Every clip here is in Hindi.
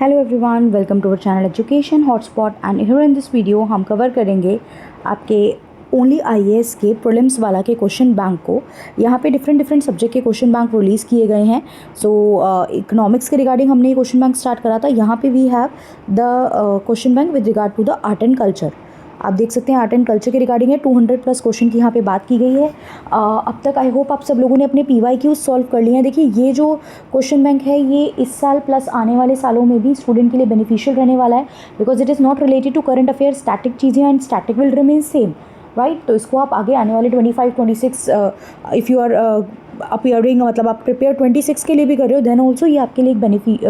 Hello everyone, welcome to our channel education hotspot and here in this video हम कवर करेंगे आपके ओनली आईएएस के प्रीलिम्स वाला के क्वेश्चन बैंक को। यहाँ पे डिफरेंट सब्जेक्ट के क्वेश्चन बैंक रिलीज़ किए गए हैं। सो इकोनॉमिक्स के रिगार्डिंग हमने ये क्वेश्चन बैंक स्टार्ट करा था। यहाँ पे we have the question bank with regard to the art and culture. आप देख सकते हैं आर्ट एंड कल्चर के रिगार्डिंग है 200+ क्वेश्चन की यहाँ पे बात की गई है। अब तक आई होप आप सब लोगों ने अपने PYQ सॉल्व कर लिए हैं। देखिए ये जो क्वेश्चन बैंक है ये इस साल प्लस आने वाले सालों में भी स्टूडेंट के लिए बेनिफिशियल रहने वाला है, because it is not related to current affair. Static चीज़ें and static will remain same, right. तो इसको आप आगे आने वाले 25-26 इफ़ यू आर अपियरिंग, मतलब आप प्रिपेयर 26 के लिए भी कर रहे हो, देन ऑल्सो ये आपके लिए एक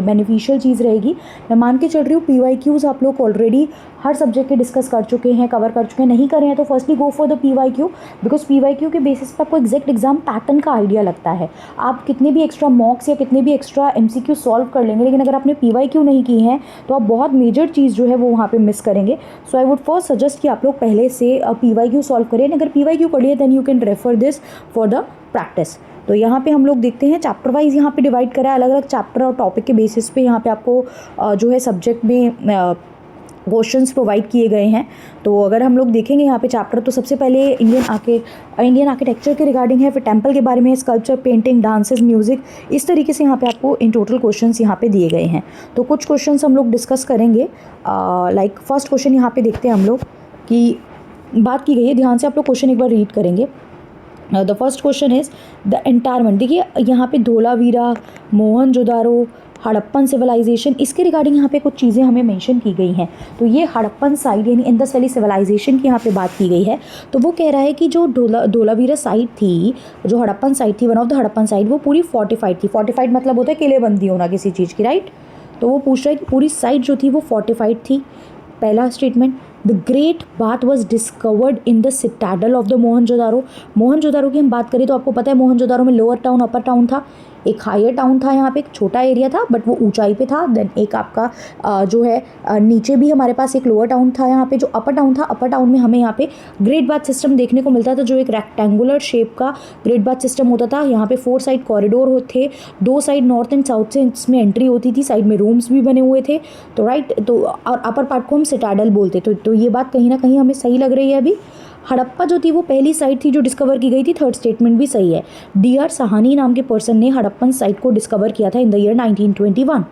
बेनिफिशियल चीज़ रहेगी। मैं मान के चल रही हूँ PYQs आप लोग ऑलरेडी हर सब्जेक्ट के डिस्कस कर चुके हैं, कवर कर चुके हैं। नहीं कर रहे हैं तो firstly go for the PYQ, because PYQ के बेसिस पर आपको एग्जैक्ट एग्जाम पैटर्न का आइडिया लगता है। आप कितने भी एक्स्ट्रा मॉक्स या कितने भी एक्स्ट्रा MCQ सॉल्व कर लेंगे, लेकिन अगर आपने PYQ नहीं की है तो आप बहुत मेजर चीज़ जो है वो वहाँ पर मिस करेंगे। सो आई वुड फर्स्ट सजेस्ट कि आप लोग पहले से PYQ सॉल्व करें। अगर PYQ कर लिए then you can refer this for the practice. तो यहाँ पे हम लोग देखते हैं चैप्टर वाइज यहाँ पे डिवाइड करा है, अलग अलग चैप्टर और टॉपिक के बेसिस पे यहाँ पे आपको जो है सब्जेक्ट में क्वेश्चंस प्रोवाइड किए गए हैं। तो अगर हम लोग देखेंगे यहाँ पे चैप्टर, तो सबसे पहले इंडियन आर्किटेक्चर के रिगार्डिंग है, फिर टेम्पल के बारे में, स्कल्पचर, पेंटिंग, डांसेस, म्यूज़िक, इस तरीके से यहाँ पे आपको इन टोटल क्वेश्चंस यहाँ पे दिए गए हैं। तो कुछ क्वेश्चंस हम लोग डिस्कस करेंगे। लाइक फर्स्ट क्वेश्चन यहाँ पे देखते हैं हम लोग कि बात की गई है, ध्यान से आप लोग क्वेश्चन एक बार रीड करेंगे। The first question is the एंटायरमेंट। देखिए यहाँ पे धोलावीरा, मोहनजोदारो, हड़प्पन सिविलाइजेशन, इसके रिगार्डिंग यहाँ पे कुछ चीज़ें हमें मेंशन की गई हैं। तो ये हड़प्पन साइट यानी इंडस वैली सिविलाइजेशन की यहाँ पे बात की गई है। तो वो कह रहा है कि जो धोलावीरा साइट थी, जो हड़प्पन साइट थी, one of the Harappan site, वो पूरी फोर्टिफाइड थी। फोर्टिफाइड मतलब होता है किलेबंदी होना किसी चीज़ की, राइट। तो वो पूछ रहा है कि पूरी साइट जो थी वो फोर्टिफाइड थी। पहला statement, the great bath was discovered in the citadel of the Mohenjodaro. Mohenjodaro की हम बात करें तो आपको पता है मोहनजोदारो में लोअर टाउन, अपर टाउन था। एक हायर टाउन था, यहाँ पे एक छोटा एरिया था बट वो ऊंचाई पे था। देन एक आपका जो है नीचे भी हमारे पास एक लोअर टाउन था। यहाँ पे जो अपर टाउन था, अपर टाउन में हमें यहाँ पे ग्रेट बाथ सिस्टम देखने को मिलता था, जो एक रेक्टेंगुलर शेप का ग्रेट बाथ सिस्टम होता था। यहाँ पे 4 साइड कॉरिडोर थे, 2 साइड नॉर्थ एंड साउथ से इसमें एंट्री होती थी, साइड में रूम्स भी बने हुए थे। तो राइट, तो और अपर पार्ट को हम सिटाडल बोलते। तो ये बात कहीं ना कहीं हमें सही लग रही है। अभी हड़प्पा जो थी वो पहली साइट थी जो डिस्कवर की गई थी। थर्ड स्टेटमेंट भी सही है। DR साहनी नाम के पर्सन ने हड़प्पन साइट को डिस्कवर किया था इन द ईयर 1921,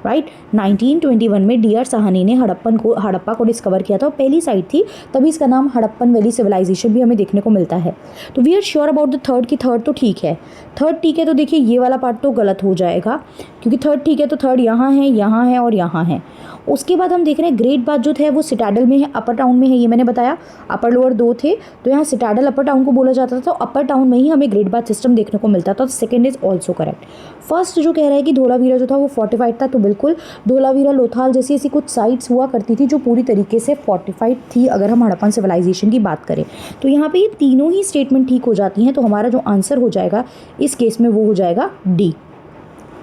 राइट। 1921 में DR साहनी ने हड़प्पा को डिस्कवर किया था, पहली साइट थी, तभी इसका नाम हड़प्पन वैली सिविलाइजेशन भी हमें देखने को मिलता है। तो we are sure about the third की थर्ड तो ठीक है। थर्ड ठीक है, तो देखिए ये वाला पार्ट तो गलत हो जाएगा, क्योंकि थर्ड ठीक है तो थर्ड यहाँ है और यहाँ है। उसके बाद हम देख रहे हैं ग्रेट बाथ जो है वो सिटाडल में है, अपर टाउन में है, ये मैंने बताया। अपर लोअर 2 थे, तो यहाँ सिटाडल अपर टाउन को बोला जाता था, तो अपर टाउन में ही हमें ग्रेट बाथ सिस्टम देखने को मिलता था। तो second is also correct. First जो कह रहा है कि धोलावीरा जो था वो फोर्टिफाइड था, तो बिल्कुल धोलावीरा, लोथाल जैसी ऐसी कुछ साइट्स हुआ करती थी जो पूरी तरीके से फोर्टिफाइड थी, अगर हम हड़प्पन सिविलाइजेशन की बात करें। तो यहाँ पे ये तीनों ही स्टेटमेंट ठीक हो जाती हैं। तो हमारा जो आंसर हो जाएगा इस केस में वो हो जाएगा D।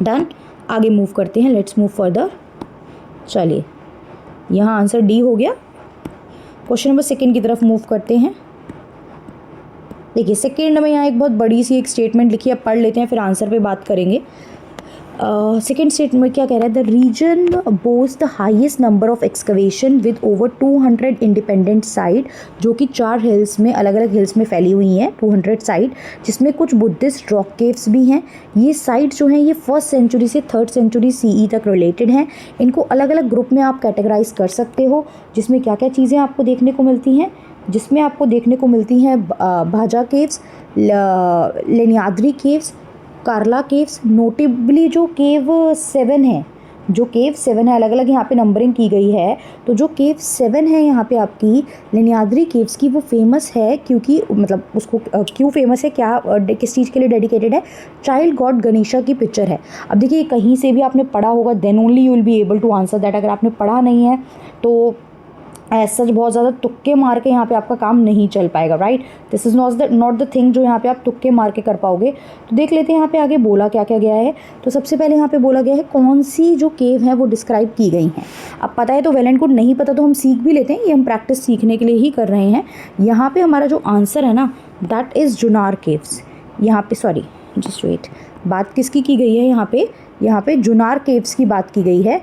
डन, आगे मूव करते हैं, लेट्स मूव फर्दर। चलिए यहाँ आंसर D हो गया। क्वेश्चन नंबर सेकंड की तरफ मूव करते हैं। देखिए सेकंड में यहाँ एक बहुत बड़ी सी एक स्टेटमेंट लिखी है, पढ़ लेते हैं फिर आंसर पे बात करेंगे। सेकेंड स्टेटमेंट क्या कह रहा है, the region boast the highest number of excavation with over 200 independent site, जो कि 4 हिल्स में, अलग अलग हिल्स में फैली हुई हैं, 200 साइट, जिसमें कुछ बुद्धिस्ट रॉक केव्स भी हैं। ये साइट जो हैं ये 1st सेंचुरी से 3rd सेंचुरी CE तक रिलेटेड हैं। इनको अलग अलग ग्रुप में आप कैटेगराइज कर सकते हो, जिसमें क्या क्या चीज़ें आपको देखने को मिलती हैं। जिसमें आपको देखने को मिलती हैं भाजा केव्स, लेनियाद्री केव्स, कार्ला केव्स। नोटेबली जो केव 7 है, जो केव 7 है, अलग अलग यहाँ पे नंबरिंग की गई है। तो जो केव 7 है यहाँ पे आपकी लेनियाद्री केव्स की, वो फेमस है क्योंकि, मतलब उसको क्यों फेमस है, क्या किस चीज़ के लिए डेडिकेटेड है, चाइल्ड गॉड गणेशा की पिक्चर है। अब देखिए कहीं से भी आपने पढ़ा होगा, then only you will be able to answer that. अगर आपने पढ़ा नहीं है तो ऐसा बहुत ज़्यादा तुक्के मार के यहाँ पे आपका काम नहीं चल पाएगा, right. This is not the thing जो यहाँ पे आप तुक्के मार के कर पाओगे। तो देख लेते हैं यहाँ पे आगे बोला क्या क्या गया है। तो सबसे पहले यहाँ पे बोला गया है कौन सी जो केव है वो डिस्क्राइब की गई हैं। अब पता है तो वेल एंड गुड, नहीं पता तो हम सीख भी लेते हैं, ये हम प्रैक्टिस सीखने के लिए ही कर रहे हैं। यहाँ पर हमारा जो आंसर है ना, दैट इज़ जुनार केव्स। यहाँ पे सॉरी जस्ट वेट, बात किसकी की गई है यहाँ पे जुनार केव्स की बात की गई है।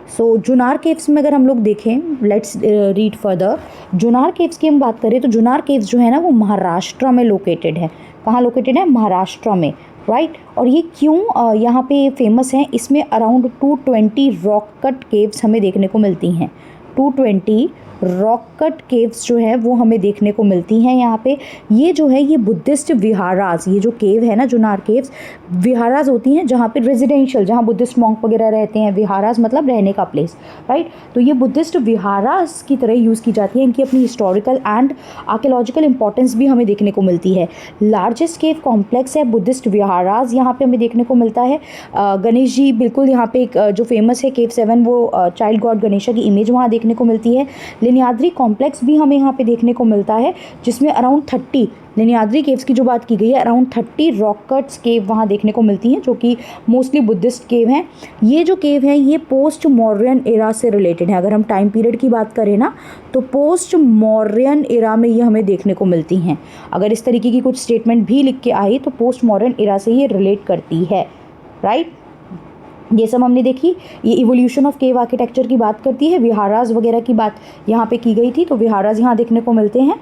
सो जुनार केव्स में अगर हम लोग देखें, लेट्स रीड फर्दर। जुनार केव्स की हम बात करें तो जुनार केव्स जो है ना वो महाराष्ट्र में लोकेटेड है। कहाँ लोकेटेड है? महाराष्ट्र में, राइट। और ये क्यों यहाँ पे फेमस हैं? इसमें अराउंड 220 रॉक कट केव्स हमें देखने को मिलती हैं। 220 रॉक कट केव्स जो है वो हमें देखने को मिलती हैं यहाँ पे। ये जो है ये बुद्धिस्ट विहारास, ये जो केव है ना जुनार केव्स, विहारास होती हैं जहाँ पे रेजिडेंशियल, जहाँ बुद्धिस्ट मॉन्क वगैरह रहते हैं। विहारास मतलब रहने का प्लेस, राइट। तो ये बुद्धिस्ट विहारास की तरह यूज़ की जाती है। इनकी अपनी हिस्टोरिकल एंड आर्कियोलॉजिकल इंपॉर्टेंस भी हमें देखने को मिलती है। लार्जेस्ट केव कॉम्प्लेक्स है बुद्धिस्ट विहारास, यहाँ पे हमें देखने को मिलता है। गणेश जी बिल्कुल यहाँ पे एक जो फेमस है केव 7, वो चाइल्ड गॉड गणेशा की इमेज वहाँ देखने को मिलती है। लेनियाद्री कॉम्प्लेक्स भी हमें यहाँ पे देखने को मिलता है, जिसमें अराउंड 30 लेनियाद्री केव्स की जो बात की गई है, अराउंड 30 रॉक कट्स केव वहाँ देखने को मिलती हैं, जो कि मोस्टली बुद्धिस्ट केव हैं। ये जो केव हैं ये पोस्ट मॉर्यन एरा से रिलेटेड है। अगर हम टाइम पीरियड की बात करें ना तो पोस्ट मॉर्यन एरा में ये हमें देखने को मिलती हैं। अगर इस तरीके की कुछ स्टेटमेंट भी लिख के आई तो पोस्ट मॉर्यन एरा से ये रिलेट करती है, राइट। ये सब हमने देखी। ये इवोल्यूशन ऑफ केव आर्किटेक्चर की बात करती है। विहारास वगैरह की बात यहाँ पे की गई थी, तो विहारास यहाँ देखने को मिलते हैं।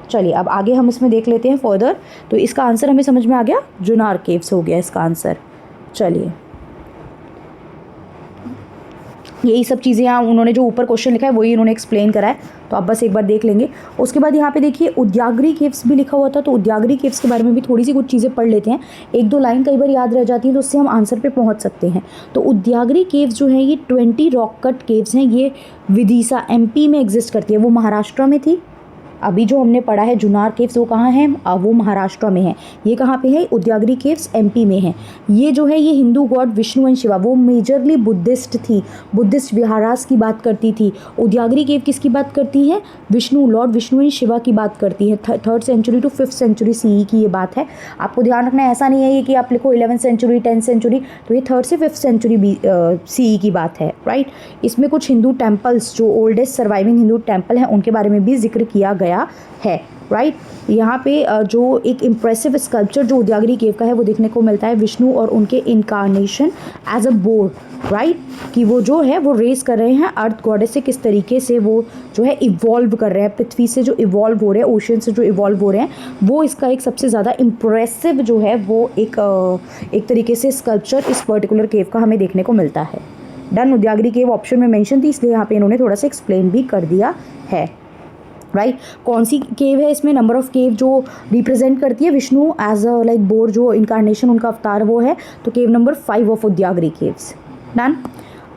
चलिए अब आगे हम इसमें देख लेते हैं फर्दर। तो इसका आंसर हमें समझ में आ गया, जुनार केव्स हो गया इसका आंसर। चलिए यही सब चीज़ें यहाँ उन्होंने जो ऊपर क्वेश्चन लिखा है वही इन्होंने एक्सप्लेन करा है, तो आप बस एक बार देख लेंगे। उसके बाद यहाँ पे देखिए उद्यागरी केव्स भी लिखा हुआ था, तो उद्यागरी केव्स के बारे में भी थोड़ी सी कुछ चीज़ें पढ़ लेते हैं। एक दो लाइन कई बार याद रह जाती है तो उससे हम आंसर पे पहुँच सकते हैं। तो उद्यागरी केव्स जो है ये 20 रॉक कट केव्स हैं। ये विदिशा MP में एग्जिस्ट करती है, वो महाराष्ट्र में थी। अभी जो हमने पढ़ा है जुनार केव्स वो कहाँ है? वो महाराष्ट्र में है। ये कहाँ पे है? उद्यागरी केव्स MP में है। ये जो है ये हिंदू गॉड विष्णु एंड शिवा, वो मेजरली बुद्धिस्ट थी, बुद्धिस्ट विहारास की बात करती थी। उद्यागरी केव किसकी बात करती है? विष्णु, लॉर्ड विष्णु एंड शिवा की बात करती है। 3rd century to 5th century CE की ये बात है। आपको ध्यान रखना है, ऐसा नहीं है ये कि आप लिखो 11th सेंचुरी 10th सेंचुरी, तो ये 3rd से 5th सेंचुरी CE की बात है, राइट। इसमें कुछ हिंदू टेम्पल्स जो ओल्डेस्ट सर्वाइविंग हिंदू टेम्पल हैं उनके बारे में भी जिक्र किया गया है, राइट। यहाँ पे जो एक इम्प्रेसिव स्कल्पचर जो उद्यागरी केव का है वो देखने को मिलता है, विष्णु और उनके incarnation as a boar, right, कि वो जो है वो रेस कर रहे हैं अर्थ गॉडेस से, किस तरीके से वो जो है इवॉल्व कर रहे हैं, पृथ्वी से जो इवॉल्व हो रहे हैं, ओशन से जो इवॉल्व हो रहे हैं, वो इसका एक सबसे ज़्यादा इम्प्रेसिव जो है वो एक तरीके से स्कल्पचर इस पर्टिकुलर केव का हमें देखने को मिलता है। डन। उद्यागरी केव ऑप्शन में मेंशन थी इसलिए यहाँ पे इन्होंने थोड़ा सा एक्सप्लेन भी कर दिया है, राइट। कौन सी केव है इसमें? नंबर ऑफ केव जो रिप्रेजेंट करती है Vishnu as a like boar, जो इनकारनेशन उनका अवतार वो है, तो cave number 5 of Udayagiri caves. Done.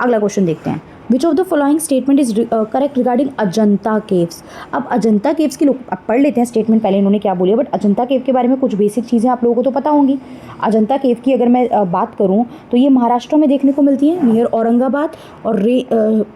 अगला क्वेश्चन देखते हैं। Which of the following statement is correct regarding Ajanta caves? अब अजंता केव्स की लोग अब पढ़ लेते हैं स्टेटमेंट, पहले इन्होंने क्या बोली है, बट अजंता केव के बारे में कुछ बेसिक चीज़ें आप लोगों को तो पता होंगी। अजंता केव की अगर मैं बात करूँ तो ये महाराष्ट्र में देखने को मिलती है, नियर औरंगाबाद, और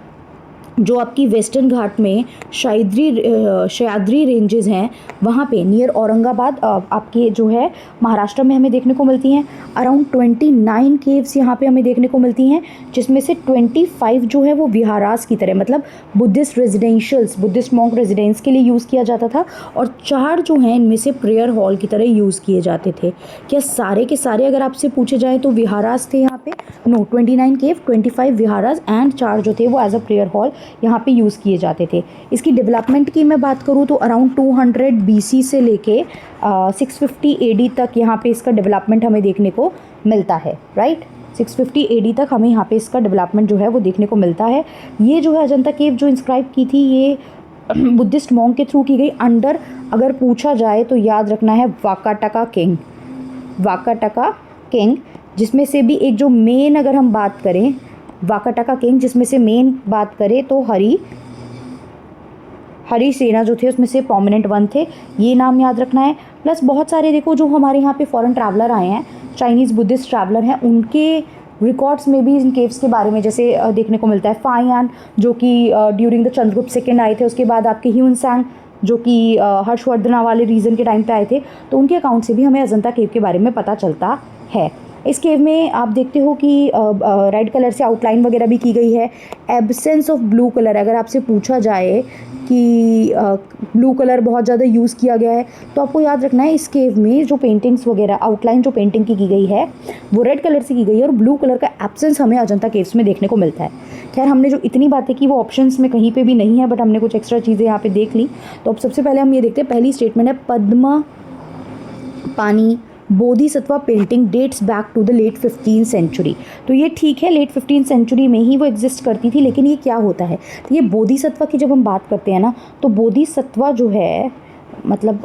जो आपकी वेस्टर्न घाट में सह्याद्री रेंजेस हैं वहाँ पे नियर औरंगाबाद आपके जो है महाराष्ट्र में हमें देखने को मिलती हैं। अराउंड 29 केव्स यहाँ पे हमें देखने को मिलती हैं, जिसमें से 25 जो है वो विहारास की तरह, मतलब बुद्धिस्ट रेजिडेंशियल्स, बुद्धिस्ट मॉन्क रेजिडेंस के लिए यूज़ किया जाता था, और 4 जो हैं इनमें से प्रेयर हॉल की तरह यूज़ किए जाते थे। क्या सारे के सारे अगर आपसे पूछे जाएँ तो विहारास थे यहाँ पे? नो, 29 केव, 25 विहारास एंड 4 जो थे वो एज अ प्रेयर हॉल यहाँ पे यूज़ किए जाते थे। इसकी डेवलपमेंट की मैं बात करूँ तो अराउंड 200 BC से लेके 650 AD तक यहाँ पे इसका डेवलपमेंट हमें देखने को मिलता है, राइट। 650 AD तक हमें यहाँ पे इसका डेवलपमेंट जो है वो देखने को मिलता है। ये जो है अजंता केव जो इंस्क्राइब की थी ये बुद्धिस्ट मॉन्क के थ्रू की गई, अंडर अगर पूछा जाए तो याद रखना है वाकाटका किंग, वाकाटका किंग, जिसमें से भी एक जो मेन अगर हम बात करें वाकाटका किंग, जिसमें से मेन बात करें तो हरी सेना जो थे उसमें से प्रोमिनेंट वन थे, ये नाम याद रखना है। प्लस बहुत सारे देखो जो हमारे यहाँ पे फॉरेन ट्रैवलर आए हैं, चाइनीज़ बुद्धिस्ट ट्रैवलर हैं, उनके रिकॉर्ड्स में भी इन केव्स के बारे में जैसे देखने को मिलता है। फायान जो कि ड्यूरिंग द चंद्रगुप्त सेकेंड आए थे, उसके बाद आपके ह्यूनसैंग जो कि हर्षवर्धन वाले रीजन के टाइम पे आए थे, तो उनके अकाउंट से भी हमें अजंता केव के बारे में पता चलता है। इस केव में आप देखते हो कि रेड कलर से आउटलाइन वगैरह भी की गई है। एब्सेंस ऑफ ब्लू कलर, अगर आपसे पूछा जाए कि ब्लू कलर बहुत ज़्यादा यूज़ किया गया है तो आपको याद रखना है इस केव में जो पेंटिंग्स वगैरह आउटलाइन जो पेंटिंग की गई है वो रेड कलर से की गई है, और ब्लू कलर का एब्सेंस हमें अजंता केव्स में देखने को मिलता है। खैर हमने जो इतनी बातें की वो ऑप्शंस में कहीं पे भी नहीं है, बट हमने कुछ एक्स्ट्रा चीज़ें यहाँ पे देख ली। तो अब सबसे पहले हम ये देखते हैं, पहली स्टेटमेंट है Padmapani Bodhisattva painting dates back to the late 15th century. तो ये ठीक है, लेट 15th सेंचुरी में ही वो एग्जिस्ट करती थी, लेकिन ये क्या होता है, तो ये बोधिसत्व की जब हम बात करते हैं ना, तो बोधिसत्व जो है मतलब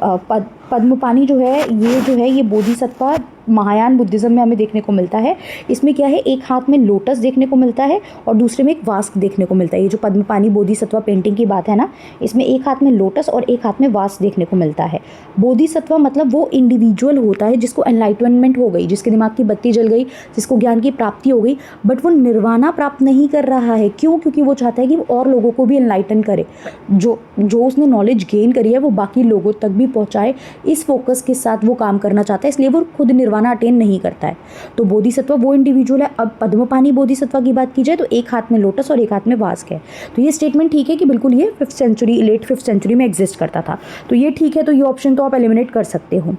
पद्मपानी जो है ये बोधिसत्व महायान बुद्धिज़्म में हमें देखने को मिलता है। इसमें क्या है, एक हाथ में लोटस देखने को मिलता है और दूसरे में एक वास्क देखने को मिलता है। ये जो पद्मपानी बोधिसत्व पेंटिंग की बात है ना, इसमें एक हाथ में लोटस और एक हाथ में वास्क देखने को मिलता है। बोधिसत्व मतलब वो इंडिविजुअल होता है जिसको एनलाइटमेंट हो गई, जिसके दिमाग की बत्ती जल गई, जिसको ज्ञान की प्राप्ति हो गई, बट वो निर्वाणा प्राप्त नहीं कर रहा है। क्यों? क्योंकि वो चाहता है कि वो और लोगों को भी एनलाइटन करे, जो उसने नॉलेज गेन करी है वो बाकी लोगों तक भी पहुँचाए। इस फोकस के साथ वो काम करना चाहता है, इसलिए वो खुद निर्वाणा अटेन नहीं करता है। तो बोधिसत्व वो इंडिविजुअल है। अब पद्मपानी बोधिसत्व की बात की जाए तो एक हाथ में लोटस और एक हाथ में वास्क है। तो ये स्टेटमेंट ठीक है कि बिल्कुल ये लेट 5th सेंचुरी में एग्जिस्ट करता था, तो ये ठीक है। तो ये ऑप्शन तो आप एलिमिनेट कर सकते हो।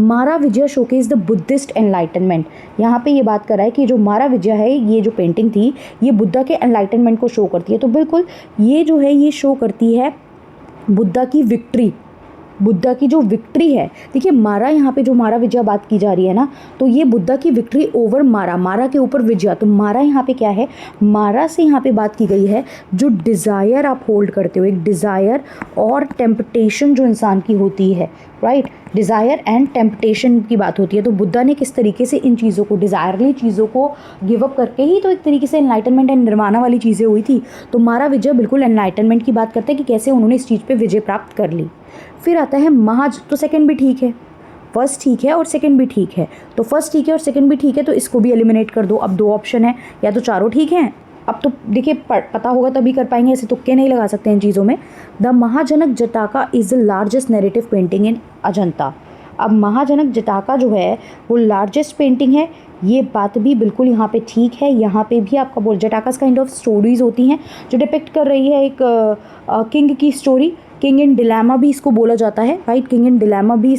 मारा विजय शोकेस द बुद्धिस्ट एनलाइटनमेंट, यहाँ पे ये बात कर रहा है कि जो मारा विजय है, ये जो पेंटिंग थी ये बुद्धा के एनलाइटनमेंट को शो करती है। तो बिल्कुल ये जो है ये शो करती है बुद्धा की विक्ट्री, बुद्धा की जो विक्ट्री है। देखिए मारा, यहाँ पे जो मारा विजय बात की जा रही है ना, तो ये बुद्धा की विक्ट्री ओवर मारा, मारा के ऊपर विजय। तो मारा यहाँ पे क्या है, मारा से यहाँ पे बात की गई है जो डिज़ायर आप होल्ड करते हो, एक डिज़ायर और टेम्पटेशन जो इंसान की होती है, राइट, डिज़ायर एंड टेम्पटेशन की बात होती है। तो बुद्धा ने किस तरीके से इन चीज़ों को, डिज़ायरली चीज़ों को गिव अप करके ही तो एक तरीके से एनलाइटनमेंट एंड निर्वाणा वाली चीज़ें हुई थी। तो मारा विजय बिल्कुल एनलाइटनमेंट की बात करते हैं कि कैसे उन्होंने इस चीज़ पे विजय प्राप्त कर ली। फिर आता है महाज, तो सेकंड भी ठीक है, फर्स्ट ठीक है और सेकंड भी ठीक है। तो फर्स्ट ठीक है और सेकंड भी ठीक है, तो इसको भी एलिमिनेट कर दो। अब दो ऑप्शन है, या तो चारों ठीक हैं। अब तो देखिए पता होगा तभी कर पाएंगे, ऐसे तुक्के नहीं लगा सकते इन चीज़ों में। The Mahajanaka Jataka is the largest narrative painting in Ajanta. अब महाजनक जटाका जो है वो लार्जेस्ट पेंटिंग है, ये बात भी बिल्कुल यहाँ पे ठीक है। यहाँ पे भी आपका बोल जटाकास काइंड ऑफ स्टोरीज़ होती हैं जो डिपिक्ट कर रही है एक किंग की स्टोरी। किंग इन डिलेमा भी इसको बोला जाता है, राइट, किंग इन डिलेमा भी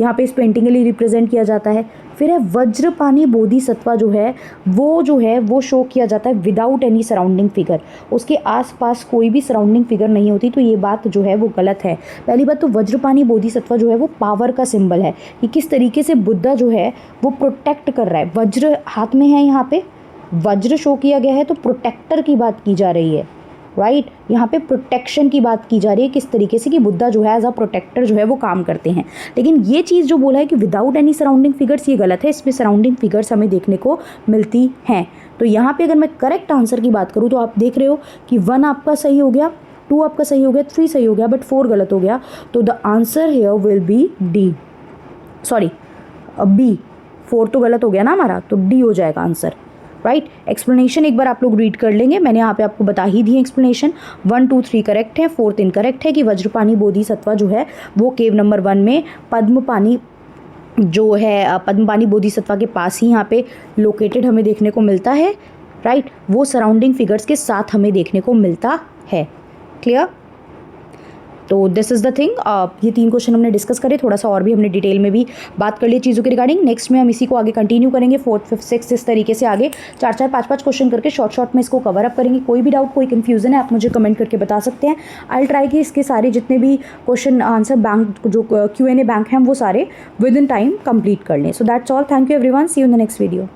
यहाँ पे इस पेंटिंग के लिए रिप्रेजेंट किया जाता है। फिर है वज्रपानी बोधिसत्व जो है वो शो किया जाता है विदाउट एनी सराउंडिंग फिगर, उसके आसपास कोई भी सराउंडिंग फिगर नहीं होती। तो ये बात जो है वो गलत है। पहली बात तो वज्रपानी बोधिसत्व जो है वो पावर का सिंबल है, कि किस तरीके से बुद्धा जो है वो प्रोटेक्ट कर रहा है। वज्र हाथ में है, यहाँ पे वज्र शो किया गया है, तो प्रोटेक्टर की बात की जा रही है, राइट, यहाँ पे प्रोटेक्शन की बात की जा रही है, किस तरीके से कि बुद्धा जो है एज अ प्रोटेक्टर जो है वो काम करते हैं। लेकिन ये चीज़ जो बोला है कि विदाउट एनी सराउंडिंग फिगर्स, ये गलत है। इसमें सराउंडिंग फिगर्स हमें देखने को मिलती हैं। तो यहाँ पे अगर मैं करेक्ट आंसर की बात करूँ तो आप देख रहे हो कि 1 आपका सही हो गया, 2 आपका सही हो गया, 3 सही हो गया, बट 4 गलत हो गया। तो the answer here will be D, sorry B. 4 तो गलत हो गया ना हमारा, तो डी हो जाएगा आंसर, राइट। एक्सप्लेनेशन एक बार आप लोग रीड कर लेंगे, मैंने यहाँ पे आपको बता ही दी एक्सप्लेनेशन। 1, 2, 3 करेक्ट है, 4th इनकरेक्ट है कि वज्रपानी बोधिसत्व जो है वो केव नंबर 1 में पद्मपानी जो है पद्मपानी बोधिसत्व के पास ही यहाँ पे लोकेटेड हमें देखने को मिलता है, राइट। वो सराउंडिंग फिगर्स के साथ हमें देखने को मिलता है। क्लियर? तो दिस इज़ द थिंग। ये 3 क्वेश्चन हमने डिस्कस करे, थोड़ा सा और भी हमने डिटेल में भी बात कर ली चीज़ों के रिगार्डिंग। नेक्स्ट में हम इसी को आगे कंटिन्यू करेंगे, 4th, 5th, 6th इस तरीके से आगे 4-4, 5-5 क्वेश्चन करके शॉर्ट में इसको कवर अप करेंगे। कोई भी डाउट, कोई कन्फ्यूजन है, आप मुझे कमेंट करके बता सकते हैं। आई ट्राई कि इसके सारे जितने भी क्वेश्चन आंसर बैंक जो Q&A बैंक हैं वो सारे विद इन टाइम कंप्लीट कर लें। So that's all, thank you everyone, see you in the next video.